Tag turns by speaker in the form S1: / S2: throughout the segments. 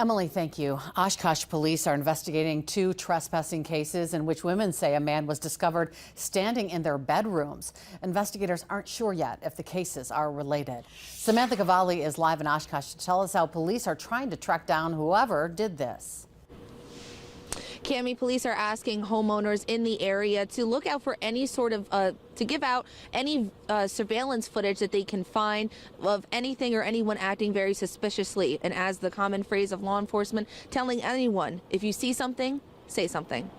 S1: Emily, thank you. Oshkosh Police are investigating two trespassing cases in which women say a man was discovered standing in their bedrooms. Investigators aren't sure yet if the cases are related. Samantha Cavalli is live in Oshkosh to tell us how police are trying to track down whoever did this.
S2: Cammie, police are asking homeowners in the area to look out for any sort of, to give out any surveillance footage that they can find of anything or anyone acting very suspiciously. And as the common phrase of law enforcement, telling anyone, if you see something, say something.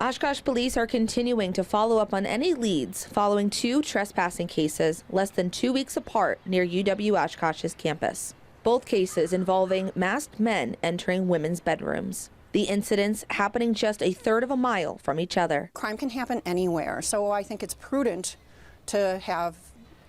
S2: Oshkosh police are continuing to follow up on any leads following two trespassing cases less than 2 weeks apart near UW Oshkosh's campus. Both cases involving masked men entering women's bedrooms. The incidents happening just a third of a mile from each other.
S3: Crime can happen anywhere, so I think it's prudent to have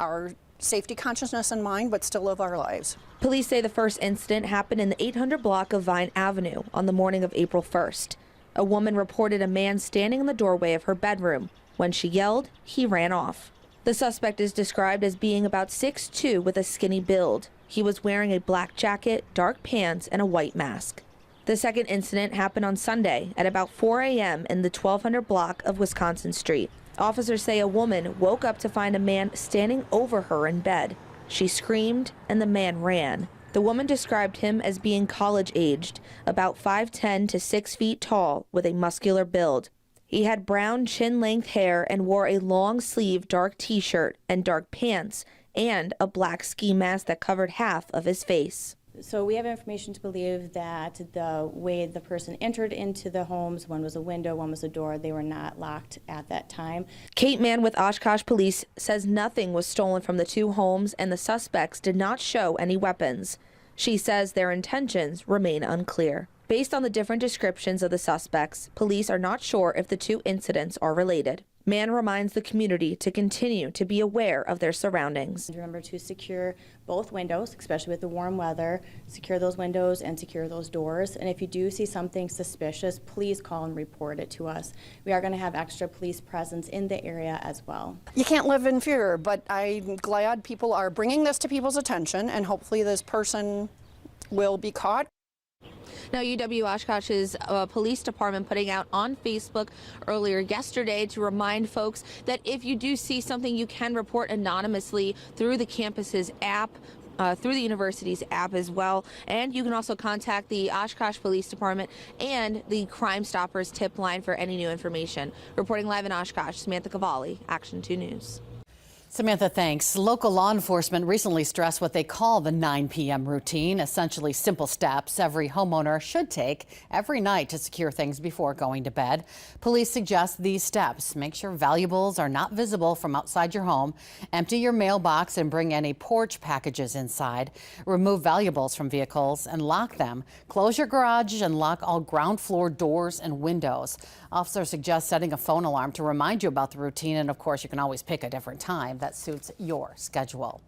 S3: our safety consciousness in mind, but still live our lives.
S2: Police say the first incident happened in the 800 block of Vine Avenue on the morning of April 1st. A woman reported a man standing in the doorway of her bedroom. When she yelled, he ran off. The suspect is described as being about 6'2" with a skinny build. He was wearing a black jacket, dark pants, and a white mask. The second incident happened on Sunday at about 4 a.m. in the 1200 block of Wisconsin Street. Officers say a woman woke up to find a man standing over her in bed. She screamed and the man ran. The woman described him as being college-aged, about 5'10" to 6 feet tall, with a muscular build. He had brown chin-length hair and wore a long-sleeved dark t-shirt and dark pants and a black ski mask that covered half of his face.
S4: So we have information to believe that the way the person entered into the homes, one was a window, one was a door, they were not locked at that time.
S2: Kate Mann with Oshkosh Police says nothing was stolen from the two homes and the suspects did not show any weapons. She says their intentions remain unclear. Based on the different descriptions of the suspects, police are not sure if the two incidents are related. Mann reminds the community to continue to be aware of their surroundings.
S4: Remember to secure both windows, especially with the warm weather. Secure those windows and secure those doors. And if you do see something suspicious, please call and report it to us. We are going to have extra police presence in the area as well.
S3: You can't live in fear, but I'm glad people are bringing this to people's attention, and hopefully this person will be caught.
S2: Now, UW Oshkosh's police department putting out on Facebook earlier yesterday to remind folks that if you do see something, you can report anonymously through the campus's app, through the university's app as well. And you can also contact the Oshkosh Police Department and the Crime Stoppers tip line for any new information. Reporting live in Oshkosh, Samantha Cavalli, Action 2 News.
S1: Samantha, thanks. Local law enforcement recently stressed what they call the 9 p.m. routine, essentially simple steps every homeowner should take every night to secure things before going to bed. Police suggest these steps. Make sure valuables are not visible from outside your home. Empty your mailbox and bring any porch packages inside. Remove valuables from vehicles and lock them. Close your garage and lock all ground floor doors and windows. Officers suggest setting a phone alarm to remind you about the routine, and of course you can always pick a different time that suits your schedule.